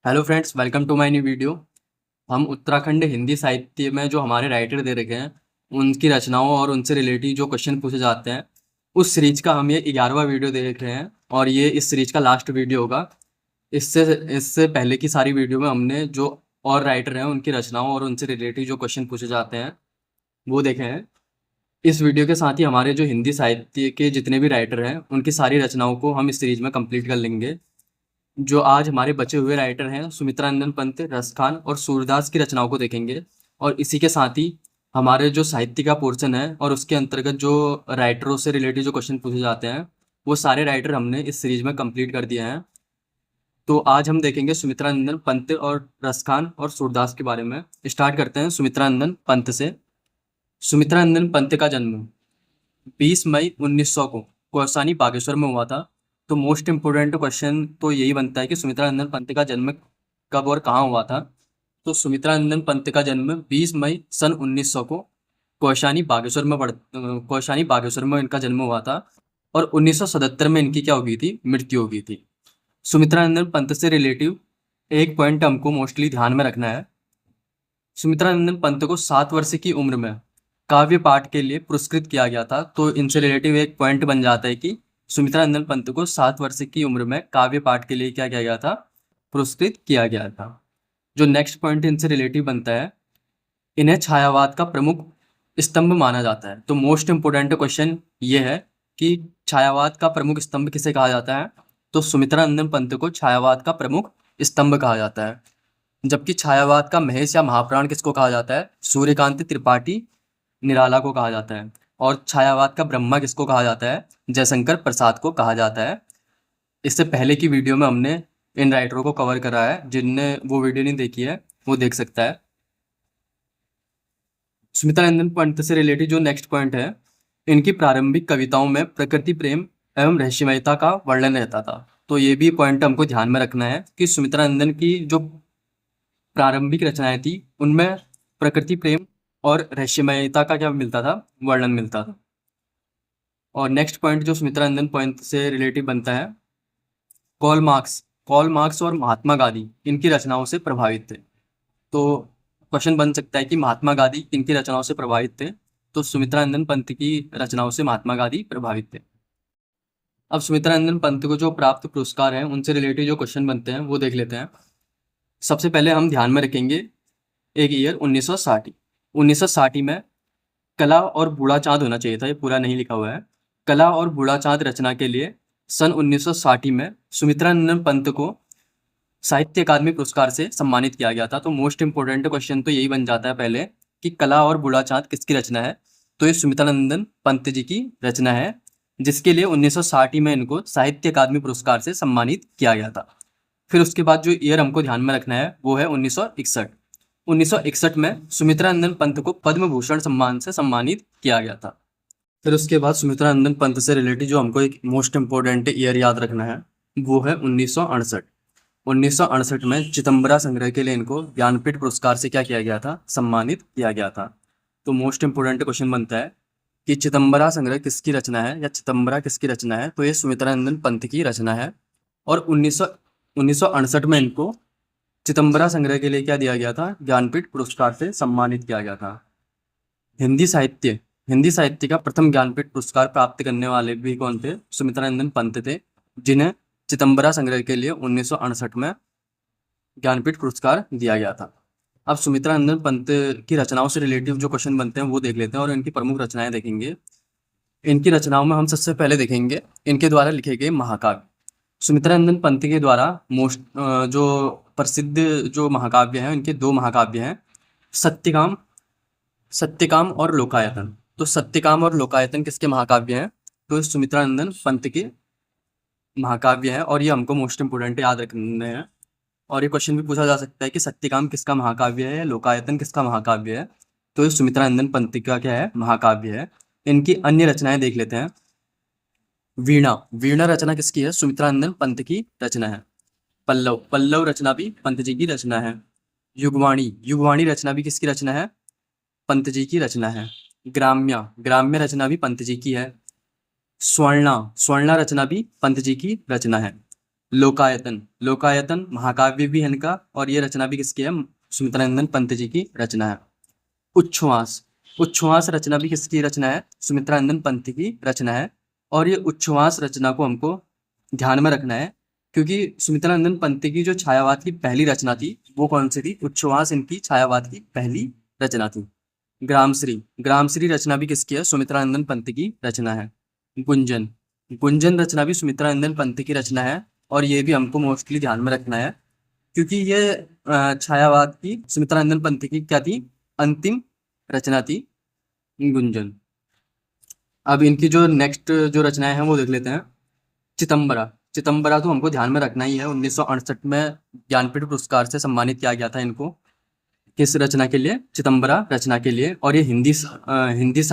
Hello friends, welcome to my new video. हम उत्तराखंड हिंदी साहित्य में जो हमारे राइटर दे रखे हैं उनकी रचनाओं और उनसे रिलेटेड जो क्वेश्चन पूछे जाते हैं उस सीरीज का हम ये 11वां वीडियो देख रहे हैं और ये इस सीरीज का लास्ट वीडियो होगा। इससे इससे पहले की सारी वीडियो में हमने जो और राइटर हैं उनकी रचनाओं और उनसे रिलेटेड जो क्वेश्चन पूछे जाते हैं वो देखे हैं। इस वीडियो के साथ ही हमारे जो हिंदी साहित्य के जितने भी राइटर हैं उनकी सारी रचनाओं को हम इस सीरीज में कंप्लीट कर लेंगे। जो आज हमारे बचे हुए राइटर हैं सुमित्रा नंदन पंत, रस खान और सूरदास की रचनाओं को देखेंगे। और इसी के साथ ही हमारे जो साहित्य का पोर्शन है और उसके अंतर्गत जो राइटरों से रिलेटेड जो क्वेश्चन पूछे जाते हैं वो सारे राइटर हमने इस सीरीज में कंप्लीट कर दिए हैं। तो आज हम देखेंगे सुमित्रा नंदन पंत और रस खान और सूरदास के बारे में। स्टार्ट करते हैं सुमित्रा नंदन पंत से। सुमित्रा नंदन पंत का जन्म 20 मई 1900 को कौसानी बागेश्वर में हुआ था। तो मोस्ट इम्पोर्टेंट क्वेश्चन तो यही बनता है कि सुमित्रा नंदन पंत का जन्म कब और कहाँ हुआ था। तो सुमित्रा नंदन पंत का जन्म 20 मई सन 1900 को कौशानी बागेश्वर में इनका जन्म हुआ था। और 1977 में इनकी क्या हो गई थी, मृत्यु हो गई थी। सुमित्रा नंदन पंत से रिलेटिव एक पॉइंट हमको मोस्टली ध्यान में रखना है। सुमित्रा नंदन पंत को 7 वर्ष की उम्र में काव्य पाठ के लिए पुरस्कृत किया गया था। तो इनसे रिलेटिव एक पॉइंट बन जाता है कि सुमित्रा नंदन पंत को 7 वर्ष की उम्र में काव्य पाठ के लिए क्या किया गया था, पुरस्कृत किया गया था। जो नेक्स्ट पॉइंट इनसे रिलेटिव बनता है, इन्हें छायावाद का प्रमुख स्तंभ माना जाता है। तो मोस्ट इंपोर्टेंट क्वेश्चन ये है कि छायावाद का प्रमुख स्तंभ किसे कहा जाता है। तो सुमित्रा नंदन पंत को छायावाद का प्रमुख स्तंभ कहा जाता है। जबकि छायावाद का महेश या महाप्राण किसको कहा जाता है, सूर्यकांत त्रिपाठी निराला को कहा जाता है। और छायावाद का ब्रह्मा किसको कहा जाता है, जयशंकर प्रसाद को कहा जाता है। इससे पहले की वीडियो में हमने इन राइटरों को कवर करा है, जिनने वो वीडियो नहीं देखी है वो देख सकता है। सुमित्रा नंदन पंत से रिलेटेड जो नेक्स्ट पॉइंट है, इनकी प्रारंभिक कविताओं में प्रकृति प्रेम एवं रहस्यमयता का वर्णन रहता था। तो ये भी पॉइंट हमको ध्यान में रखना है कि सुमित्रा नंदन की जो प्रारंभिक रचनाएं थी उनमें प्रकृति प्रेम और रहस्यमयता का क्या मिलता था, वर्णन मिलता था। और नेक्स्ट पॉइंट जो सुमित्रा नंदन पॉइंट से रिलेटिव बनता है, कॉल मार्क्स और महात्मा गांधी इनकी रचनाओं से प्रभावित थे। तो क्वेश्चन बन सकता है कि महात्मा गांधी किनकी रचनाओं से प्रभावित थे। तो सुमित्रा नंदन पंत की रचनाओं से महात्मा गांधी प्रभावित थे। अब सुमित्रा नंदन पंत को जो प्राप्त पुरस्कार हैं उनसे रिलेटेड जो क्वेश्चन बनते हैं वो देख लेते हैं। सबसे पहले हम ध्यान में रखेंगे एक ईयर 1960। 1960 में कला और बूढ़ा चाँद होना चाहिए था, ये पूरा नहीं लिखा हुआ है। कला और बूढ़ा चाँद रचना के लिए सन 1960 में सुमित्रा नंदन पंत को साहित्य अकादमी पुरस्कार से सम्मानित किया गया था। तो मोस्ट इंपोर्टेंट क्वेश्चन तो यही बन जाता है पहले कि कला और बूढ़ा चाँद किसकी रचना है। तो ये सुमित्रा नंदन पंत जी की रचना है, जिसके लिए 1960 में इनको साहित्य अकादमी पुरस्कार से सम्मानित किया गया था। फिर उसके बाद जो ईयर हमको ध्यान में रखना है वो है 1961। 1961 में सुमित्रा नंदन पंत को पद्म भूषण सम्मान से सम्मानित किया गया था। फिर उसके बाद सुमित्रा नंदन पंत से रिलेटेड जो हमको एक मोस्ट इंपोर्टेंट ईयर याद रखना है वो है 1968। 1968 में चिदम्बरा संग्रह के लिए इनको ज्ञानपीठ पुरस्कार से क्या किया गया था, सम्मानित किया गया था। तो मोस्ट इंपोर्टेंट क्वेश्चन बनता है कि चिदम्बरा संग्रह किसकी रचना है या चिदम्बरा किसकी रचना है। तो ये सुमित्रा नंदन पंत की रचना है। और 1968 में इनको चिदम्बरा संग्रह के लिए क्या दिया गया था, ज्ञानपीठ पुरस्कार से सम्मानित किया गया था। हिंदी साहित्य का प्रथम ज्ञानपीठ पुरस्कार प्राप्त करने वाले भी कौन थे, सुमित्रा नंदन पंत थे, जिन्हें चिदम्बरा संग्रह के लिए 1968 में ज्ञानपीठ पुरस्कार दिया गया था। अब सुमित्रा नंदन पंत की रचनाओं से रिलेटिव जो क्वेश्चन बनते हैं वो देख लेते हैं और इनकी प्रमुख रचनाएं देखेंगे। इनकी रचनाओं में हम सबसे पहले देखेंगे इनके द्वारा लिखे गए महाकाव्य। सुमित्रा नंदन पंत के द्वारा जो प्रसिद्ध जो महाकाव्य हैं, इनके 2 महाकाव्य हैं, सत्यकाम और लोकायतन। तो सत्यकाम और लोकायतन किसके महाकाव्य हैं, तो सुमित्रा नंदन पंत के महाकाव्य है। और ये हमको मोस्ट इंपोर्टेंट याद रखने हैं। और ये क्वेश्चन भी पूछा जा सकता है कि सत्यकाम किसका महाकाव्य है या लोकायतन किसका महाकाव्य है। तो ये सुमित्रा नंदन पंत का क्या है, महाकाव्य है। इनकी अन्य रचनाएं देख लेते हैं। वीणा रचना किसकी है, सुमित्रा नंदन पंत की रचना है। पल्लव रचना भी पंत जी की रचना है। युगवाणी रचना भी किसकी रचना है, पंत जी की रचना है। ग्राम्य रचना भी पंत जी की है। स्वर्णा रचना भी पंत जी की रचना है। लोकायतन, लोकायतन महाकाव्य भी है इनका, और ये रचना भी किसकी है? सुमित्रानंदन पंत जी की रचना है। उच्छ्वास, उच्छ्वास रचना भी किसकी रचना है? सुमित्रानंदन पंत की रचना है। और ये उच्छ्वास रचना को हमको ध्यान में रखना है, क्योंकि सुमित्रानंदन पंत की जो छायावाद की पहली रचना थी वो कौन सी थी? उच्छ्वास इनकी छायावाद की पहली रचना थी। ग्रामश्री, ग्रामश्री रचना भी किसकी है? सुमित्रानंदन पंत की रचना है। गुंजन, गुंजन रचना भी सुमित्रानंदन पंत की रचना है, और ये भी हमको मोस्टली ध्यान में रखना है, क्योंकि ये छायावाद की सुमित्रानंदन पंत की क्या थी? अंतिम रचना थी गुंजन। अब इनकी जो नेक्स्ट जो रचनाएं हैं वो देख लेते हैं। चितंबरा, चितंबरा तो हमको ध्यान में रखना ही है। 1968 में ज्ञानपीठ पुरस्कार से सम्मानित किया गया था इनको। किस रचना के लिए? चितंबरा रचना के लिए। और ये हिंदी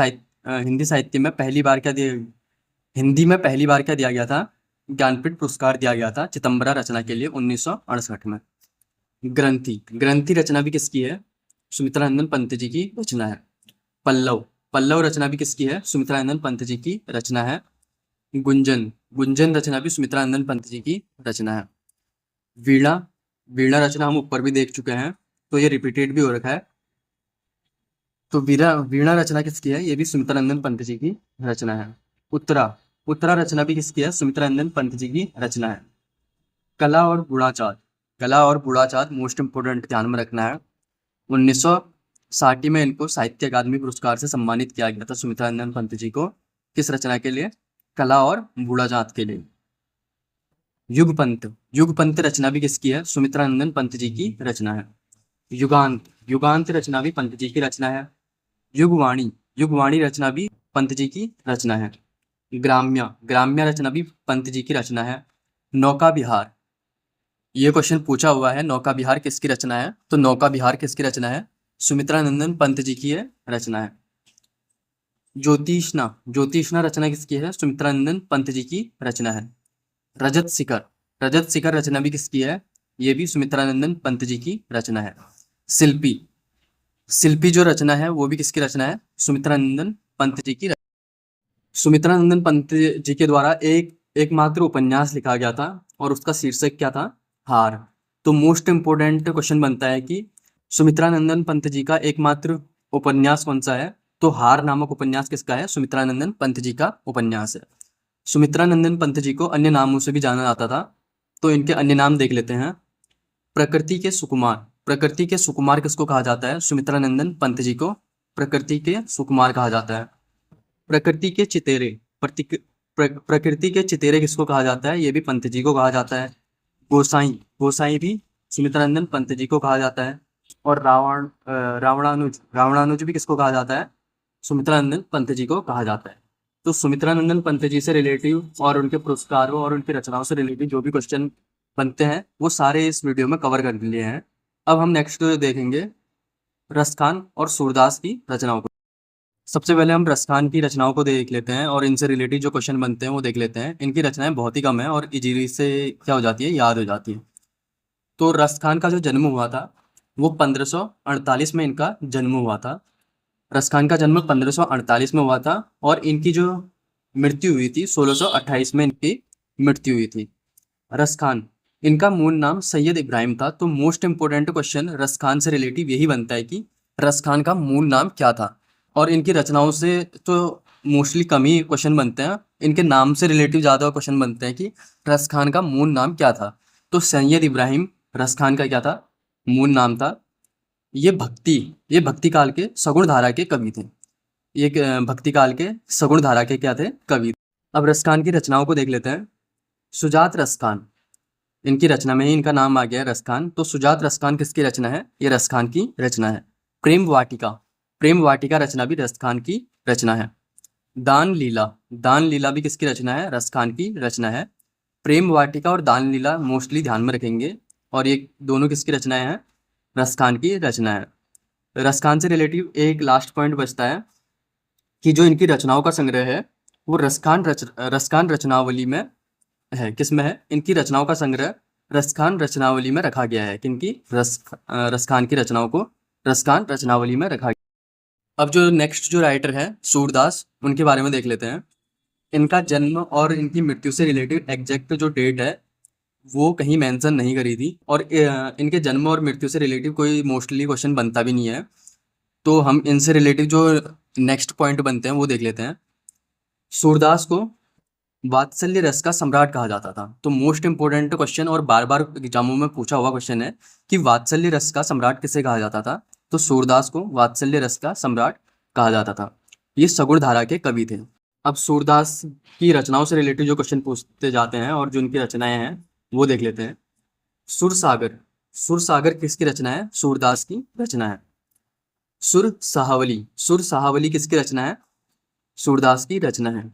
साहित्य में पहली बार क्या दिया, हिंदी में पहली बार क्या दिया गया था? ज्ञानपीठ पुरस्कार दिया गया था चितंबरा रचना के लिए 1968 में। ग्रंथि, ग्रंथि रचना भी किसकी है? सुमित्रानंदन पंत जी की रचना है। पल्लव, पल्लव रचना भी किसकी है? सुमित्रानंदन पंत जी की रचना है। गुंजन, गुंजन रचना भी सुमित्रानंदन पंत जी की रचना है। वीणा, वीणा रचना हम ऊपर भी देख चुके हैं, तो ये रिपीटेड भी हो रखा है। तो वीणा, वीणा रचना किसकी है? ये भी सुमित्रानंदन पंत जी की रचना है। उत्तरा, उत्तरा रचना भी किसकी है? सुमित्रानंदन पंत जी की रचना है। कला और गुणाचार, कला और गुणाचार मोस्ट इंपोर्टेंट ध्यान में रखना है। 1960 में इनको साहित्य अकादमी पुरस्कार से सम्मानित किया गया था सुमित्रानंदन पंत जी को। किस रचना के लिए? कला और बूढ़ाजात के लिए। युगपंत, युगपंत रचना भी किसकी है? सुमित्रानंदन पंत जी की रचना है। युगांत, युगांत रचना भी पंत जी की रचना है। युगवाणी, युगवाणी रचना भी पंत जी की रचना है। ग्राम्य, ग्राम्य रचना भी पंत जी की रचना है। नौका विहार, ये क्वेश्चन पूछा हुआ है, नौका विहार किसकी रचना है? तो नौका विहार किसकी रचना है? सुमित्रानंदन पंत जी की रचना है। ज्योतिष्ना, ज्योतिष्ना रचना किसकी है? सुमित्रानंदन पंत जी की रचना है। रजत शिखर, रजत शिखर रचना भी किसकी है? ये भी सुमित्रानंदन पंत जी की रचना है। शिल्पी, शिल्पी जो रचना है वो भी किसकी रचना है? सुमित्रानंदन पंत जी की। सुमित्रानंदन पंत जी के द्वारा एकमात्र उपन्यास लिखा गया था, और उसका शीर्षक क्या था? हार। तो मोस्ट इंपोर्टेंट क्वेश्चन बनता है कि सुमित्रानंदन पंत जी का एकमात्र उपन्यास कौन सा है? तो हार नामक उपन्यास किसका है? सुमित्रानंदन पंत जी का उपन्यास है। सुमित्रानंदन पंत जी को अन्य नामों से भी जाना जाता था, तो इनके अन्य नाम देख लेते हैं। प्रकृति के सुकुमार, प्रकृति के सुकुमार किसको कहा जाता है? सुमित्रानंदन पंत जी को प्रकृति के सुकुमार कहा जाता है। प्रकृति के चितेरे, प्रकृति के चितेरे किसको कहा जाता है? ये भी पंत जी को कहा जाता है। गोसाई, गोसाई भी सुमित्रानंदन पंत जी को कहा जाता है। और रावणानुज, रावणानुज भी किसको कहा जाता है? सुमित्रानंदन पंत जी को कहा जाता है। तो सुमित्रानंदन पंत जी से रिलेटिव और उनके पुरस्कारों और उनकी रचनाओं से रिलेटिव जो भी क्वेश्चन बनते हैं वो सारे इस वीडियो में कवर कर लिए हैं। अब हम नेक्स्ट देखेंगे रसखान और सूरदास की रचनाओं को। सबसे पहले हम रसखान की रचनाओं को देख लेते हैं, और इनसे रिलेटेड जो क्वेश्चन बनते हैं वो देख लेते हैं। इनकी रचनाएं बहुत ही कम है और इजीली से क्या हो जाती है? याद हो जाती है। तो रसखान का जो जन्म हुआ था वो 1548 में इनका जन्म हुआ था। रसखान का जन्म 1548 में हुआ था, और इनकी जो मृत्यु हुई थी 1628 में इनकी मृत्यु हुई थी। रसखान, इनका मूल नाम सैयद इब्राहिम था। तो मोस्ट इंपोर्टेंट क्वेश्चन रसखान से रिलेटिव यही बनता है कि रसखान का मूल नाम क्या था। और इनकी रचनाओं से तो मोस्टली कम ही क्वेश्चन बनते हैं, इनके नाम से रिलेटिव ज़्यादा क्वेश्चन बनते हैं कि रसखान का मूल नाम क्या था। तो सैयद इब्राहिम रसखान का क्या था? मूल नाम था। ये भक्ति काल के सगुण धारा के कवि थे। ये भक्ति काल के सगुण धारा के क्या थे? कवि। अब रसखान की रचनाओं को देख लेते हैं। सुजात रसखान, इनकी रचना में ही इनका नाम आ गया है रसखान। तो सुजात रसखान किसकी रचना है? ये रसखान की रचना है। प्रेम वाटिका, प्रेम वाटिका रचना भी रसखान की रचना है। दान लीला, दान लीला भी किसकी रचना है? रसखान की रचना है। प्रेम वाटिका और दान लीला मोस्टली ध्यान में रखेंगे, और ये दोनों किसकी रचनाएं हैं? रसखान की रचना है। रसखान से रिलेटिव एक लास्ट पॉइंट बचता है कि जो इनकी रचनाओं का संग्रह है वो रसखान रचनावली में है। किस में है? इनकी रचनाओं का संग्रह रसखान रचनावली में रखा गया है। किनकी? रसखान की रचनाओं को रसखान रचनावली में रखा गया। अब जो नेक्स्ट जो राइटर है सूरदास, उनके बारे में देख लेते हैं। इनका जन्म और इनकी मृत्यु से रिलेटेड एग्जैक्ट जो डेट है वो कहीं मेंशन नहीं करी थी, और इनके जन्म और मृत्यु से रिलेटिव कोई मोस्टली क्वेश्चन बनता भी नहीं है। तो हम इनसे रिलेटिव जो नेक्स्ट पॉइंट बनते हैं वो देख लेते हैं। सूरदास को वात्सल्य रस का सम्राट कहा जाता था। तो मोस्ट इंपोर्टेंट क्वेश्चन और बार बार एग्जामों में पूछा हुआ क्वेश्चन है कि वात्सल्य रस का सम्राट किसे कहा जाता था। तो सूरदास को वात्सल्य रस का सम्राट कहा जाता था। ये सगुण धारा के कवि थे। अब सूरदास की रचनाओं से रिलेटेड जो क्वेश्चन पूछते जाते हैं और जो उनकी रचनाएं हैं वो देख लेते हैं। सुरसागर, सुरसागर किसकी रचना है? सूरदास की रचना है। सुर सहावली, सुर सहावली किसकी रचना है? सूरदास की रचना है।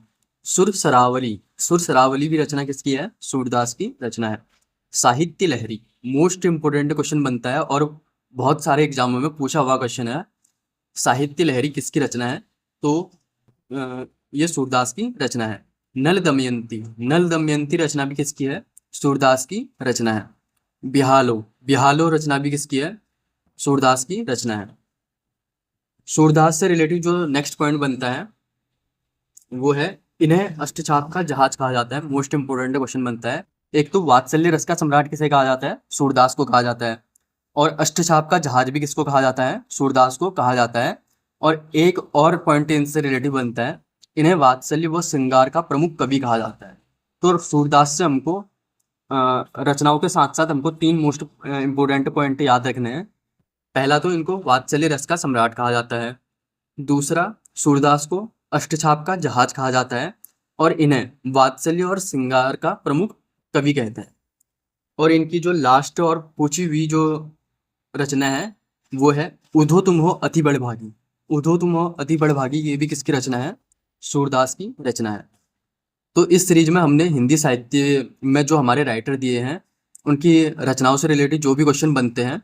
सुर सरावली, सुर सरावली भी रचना किसकी है? सूरदास की रचना है। साहित्य लहरी, मोस्ट इंपोर्टेंट क्वेश्चन बनता है और बहुत सारे एग्जामों में पूछा हुआ क्वेश्चन है। साहित्य लहरी किसकी रचना है? तो ये सूरदास की रचना है। नल दमयंती, नल दमयंती रचना भी किसकी है? सूरदास की रचना है। बिहालो, बिहालो रचना भी किसकी है? सूरदास की रचना है। सूरदास से रिलेटिव जो नेक्स्ट पॉइंट बनता है वो है, इन्हें अष्टचाप का जहाज कहा जाता है। मोस्ट इंपोर्टेंट क्वेश्चन बनता है। एक तो वात्सल्य रस का सम्राट किसे कहा जाता है? सूरदास को कहा जाता है। और अष्टचाप का जहाज भी किसको कहा जाता है? सूरदास को कहा जाता है। और एक और पॉइंट इनसे रिलेटिव बनता है, इन्हें वात्सल्य व श्रृंगार का प्रमुख कवि कहा जाता है। तो सूरदास से हमको रचनाओं के साथ साथ हमको 3 मोस्ट इंपोर्टेंट पॉइंट याद रखने हैं। पहला तो इनको वात्सल्य रस का सम्राट कहा जाता है। दूसरा, सूरदास को अष्टचाप का जहाज कहा जाता है। और इन्हें वात्सल्य और श्रृंगार का प्रमुख कवि कहते हैं। और इनकी जो लास्ट और पूछी हुई जो रचना है वो है उधो तुम हो अति बड़भागी। उधो तुम हो अति बड़भागी, ये भी किसकी रचना है? सूरदास की रचना है। तो इस सीरीज में हमने हिंदी साहित्य में जो हमारे राइटर दिए हैं उनकी रचनाओं से रिलेटेड जो भी क्वेश्चन बनते हैं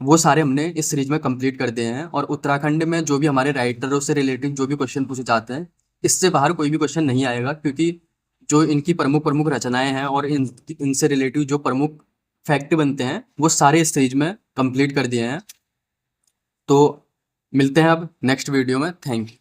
वो सारे हमने इस सीरीज में कंप्लीट कर दिए हैं। और उत्तराखंड में जो भी हमारे राइटरों से रिलेटेड जो भी क्वेश्चन पूछे जाते हैं, इससे बाहर कोई भी क्वेश्चन नहीं आएगा, क्योंकि जो इनकी प्रमुख प्रमुख रचनाएं हैं और इनसे रिलेटिव जो प्रमुख फैक्ट बनते हैं वो सारे इस सीरीज में कंप्लीट कर दिए हैं। तो मिलते हैं अब नेक्स्ट वीडियो में। Thank you.